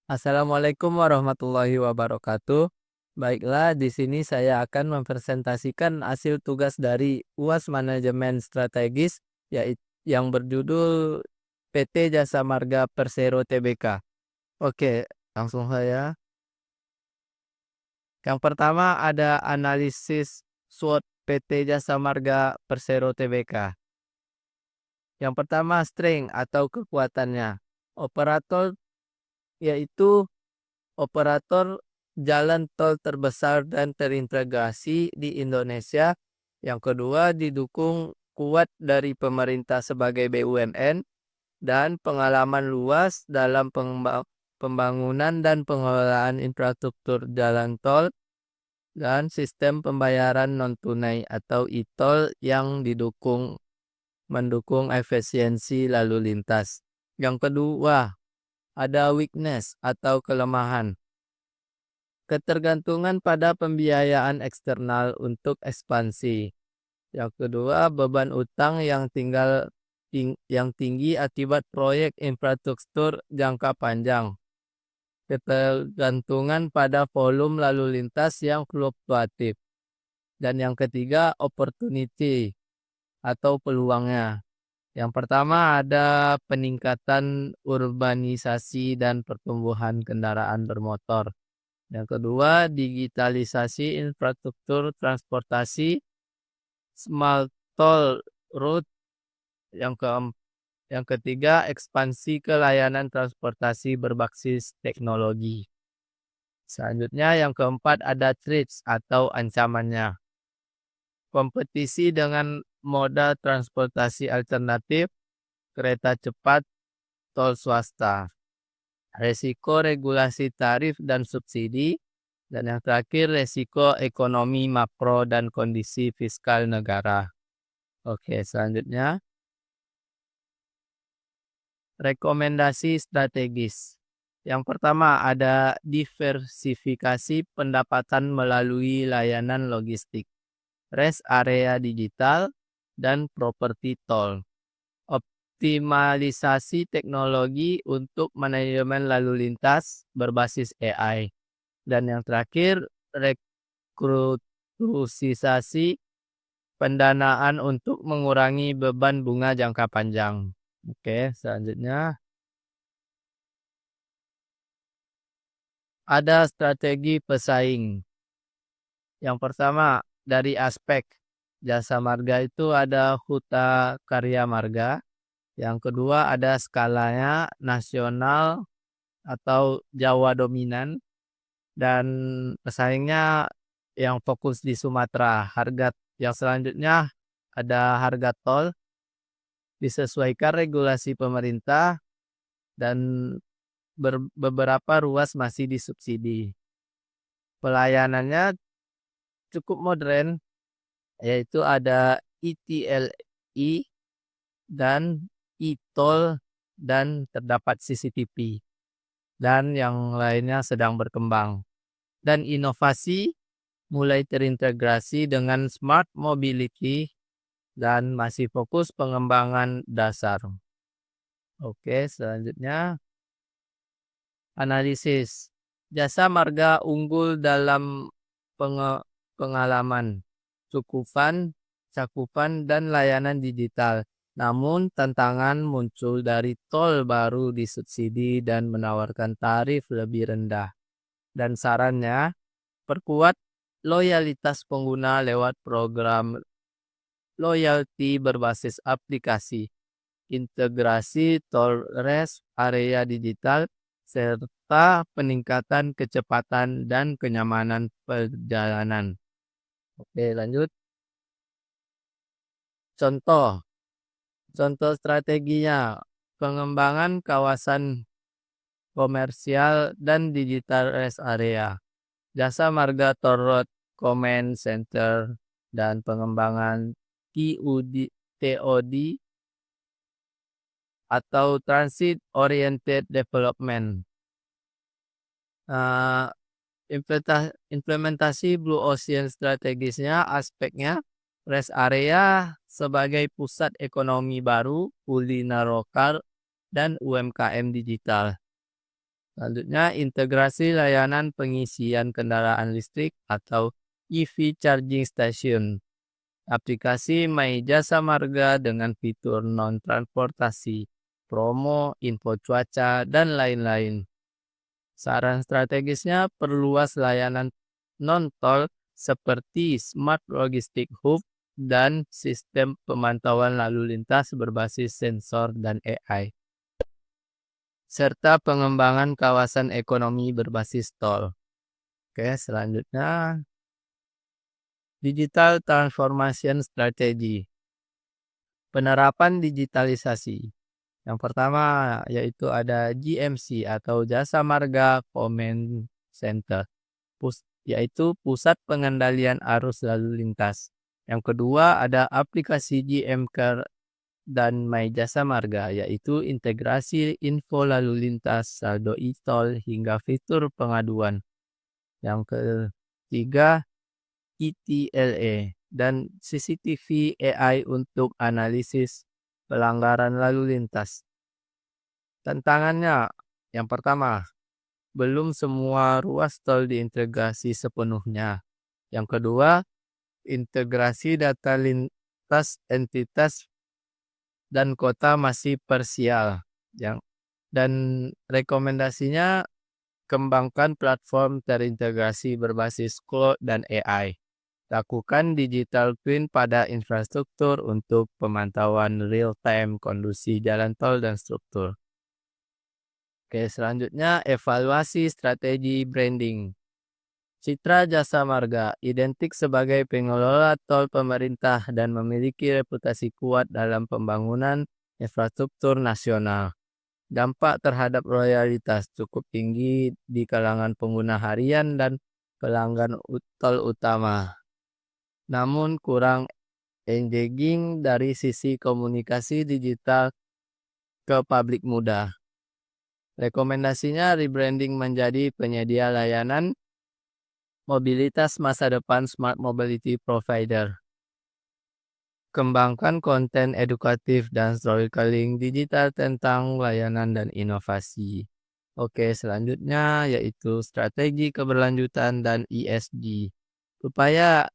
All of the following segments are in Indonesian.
Assalamualaikum warahmatullahi wabarakatuh. Baiklah, di sini saya akan mempresentasikan hasil tugas dari UAS Manajemen Strategis yang berjudul PT Jasa Marga Persero Tbk. Oke, langsung saya. Yang pertama ada analisis SWOT PT Jasa Marga Persero Tbk. Yang pertama strength atau kekuatannya. Operator yaitu operator jalan tol terbesar dan terintegrasi di Indonesia. Yang kedua, didukung kuat dari pemerintah sebagai BUMN dan pengalaman luas dalam pembangunan dan pengelolaan infrastruktur jalan tol dan sistem pembayaran non-tunai atau e-tol yang mendukung efisiensi lalu lintas. Yang kedua, ada weakness atau kelemahan. Ketergantungan pada pembiayaan eksternal untuk ekspansi. Yang kedua, beban utang yang tinggi akibat proyek infrastruktur jangka panjang. Ketergantungan pada volume lalu lintas yang fluktuatif. Dan yang ketiga, opportunity atau peluangnya. Yang pertama ada peningkatan urbanisasi dan pertumbuhan kendaraan bermotor. Yang kedua, digitalisasi infrastruktur transportasi, smart toll road. Yang ketiga, ekspansi ke layanan transportasi berbasis teknologi. Selanjutnya, yang keempat ada threats atau ancamannya. Kompetisi dengan moda transportasi alternatif, kereta cepat, tol swasta. Resiko regulasi tarif dan subsidi. Dan yang terakhir, resiko ekonomi makro dan kondisi fiskal negara. Oke, selanjutnya. Rekomendasi strategis. Yang pertama ada diversifikasi pendapatan melalui layanan logistik, rest area digital, dan properti tol. Optimalisasi teknologi untuk manajemen lalu lintas berbasis AI. Dan yang terakhir, rekrutasi pendanaan untuk mengurangi beban bunga jangka panjang. Oke, selanjutnya ada strategi pesaing. Yang pertama, dari aspek jasa marga itu ada Huta Karya Marga. Yang kedua ada skalanya nasional atau Jawa dominan. Dan pesaingnya yang fokus di Sumatera. Harga yang selanjutnya ada harga tol, disesuaikan regulasi pemerintah, dan beberapa ruas masih disubsidi. Pelayanannya cukup modern, yaitu ada ETLI dan e-tol dan terdapat CCTV. Dan yang lainnya sedang berkembang. Dan inovasi mulai terintegrasi dengan smart mobility dan masih fokus pengembangan dasar. Oke, selanjutnya analisis. Jasa marga unggul dalam pengalaman, cakupan, dan layanan digital. Namun tantangan muncul dari tol baru disubsidi dan menawarkan tarif lebih rendah. Dan sarannya, perkuat loyalitas pengguna lewat program loyalty berbasis aplikasi, integrasi tol rest area digital, serta peningkatan kecepatan dan kenyamanan perjalanan. Oke, lanjut. Contoh strateginya, pengembangan kawasan komersial dan digital rest area, jasa marga toll road command center, dan pengembangan TOD atau Transit Oriented Development. Implementasi Blue Ocean strategisnya, aspeknya rest area sebagai pusat ekonomi baru, kuliner lokal, dan UMKM digital. Selanjutnya, integrasi layanan pengisian kendaraan listrik atau EV charging station. Aplikasi My Jasa Marga dengan fitur non-transportasi, promo, info cuaca, dan lain-lain. Saran strategisnya perluas layanan non-tol seperti Smart Logistic Hub dan sistem pemantauan lalu lintas berbasis sensor dan AI, serta pengembangan kawasan ekonomi berbasis tol. Oke, selanjutnya Digital Transformation Strategy. Penerapan digitalisasi. Yang pertama yaitu ada GMC atau Jasa Marga Command Center, yaitu Pusat Pengendalian Arus Lalu Lintas. Yang kedua ada aplikasi GM Care dan My Jasa Marga, yaitu integrasi info lalu lintas, saldo e-tol, hingga fitur pengaduan. Yang ketiga ETLA dan CCTV AI untuk analisis pelanggaran lalu lintas. Tantangannya, yang pertama, belum semua ruas tol diintegrasi sepenuhnya. Yang kedua, integrasi data lintas entitas dan kota masih parsial. Dan rekomendasinya kembangkan platform terintegrasi berbasis cloud dan AI. Lakukan digital twin pada infrastruktur untuk pemantauan real-time kondisi jalan tol dan struktur. Oke, selanjutnya evaluasi strategi branding. Citra Jasa Marga identik sebagai pengelola tol pemerintah dan memiliki reputasi kuat dalam pembangunan infrastruktur nasional. Dampak terhadap loyalitas cukup tinggi di kalangan pengguna harian dan pelanggan tol utama. Namun kurang engaging dari sisi komunikasi digital ke publik muda. Rekomendasinya rebranding menjadi penyedia layanan mobilitas masa depan smart mobility provider. Kembangkan konten edukatif dan storytelling digital tentang layanan dan inovasi. Oke, selanjutnya yaitu strategi keberlanjutan dan ESG. Upaya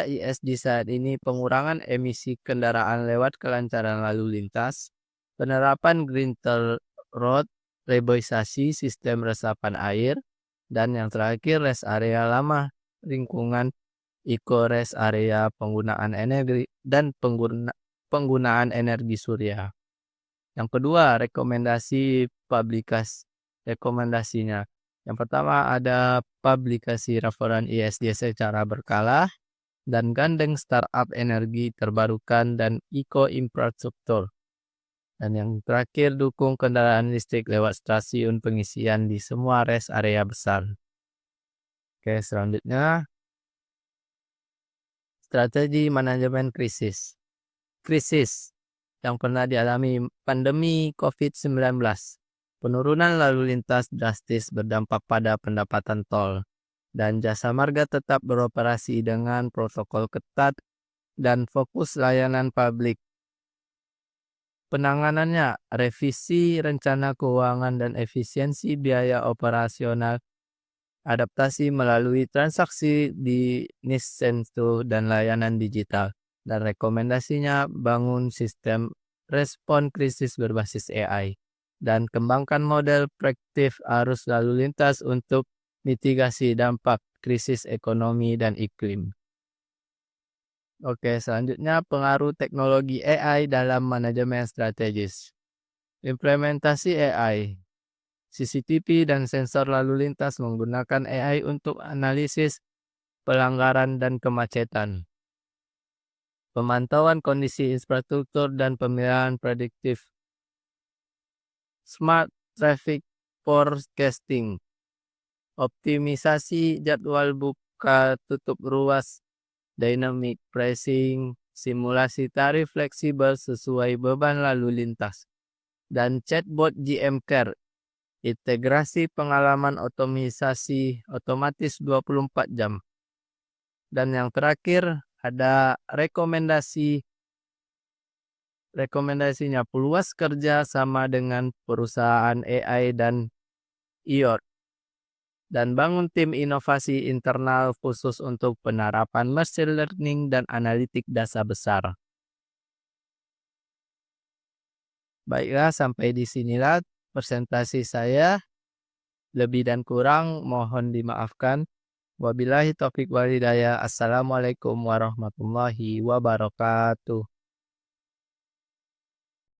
ESG saat ini pengurangan emisi kendaraan lewat kelancaran lalu lintas, penerapan green toll road, reboisasi sistem resapan air, dan yang terakhir rest area lama lingkungan, eco rest area, penggunaan energi dan penggunaan energi surya. Yang kedua, rekomendasinya. Yang pertama ada publikasi laporan ESG secara berkala dan gandeng startup energi terbarukan dan eco infrastruktur. Dan yang terakhir, dukung kendaraan listrik lewat stasiun pengisian di semua rest area besar. Oke, selanjutnya strategi manajemen krisis. Krisis yang pernah dialami pandemi COVID-19. Penurunan lalu lintas drastis berdampak pada pendapatan tol, dan Jasa Marga tetap beroperasi dengan protokol ketat dan fokus layanan publik. Penanganannya, revisi rencana keuangan dan efisiensi biaya operasional, adaptasi melalui transaksi di Nisentuh dan layanan digital, dan rekomendasinya bangun sistem respon krisis berbasis AI, dan kembangkan model prediktif arus lalu lintas untuk mitigasi dampak krisis ekonomi dan iklim. Oke, selanjutnya pengaruh teknologi AI dalam manajemen strategis. Implementasi AI, CCTV dan sensor lalu lintas menggunakan AI untuk analisis pelanggaran dan kemacetan. Pemantauan kondisi infrastruktur dan pemilihan prediktif. Smart traffic forecasting, optimisasi jadwal buka tutup ruas, dynamic pricing, simulasi tarif fleksibel sesuai beban lalu lintas, dan chatbot GM Care, integrasi pengalaman otomatis 24 jam. Dan yang terakhir ada rekomendasinya perluas kerja sama dengan perusahaan AI dan IOT, dan bangun tim inovasi internal khusus untuk penerapan machine learning dan analitik data besar. Baiklah, sampai di sinilah presentasi saya. Lebih dan kurang mohon dimaafkan. Wabillahi taufik wal hidayah. Assalamualaikum warahmatullahi wabarakatuh.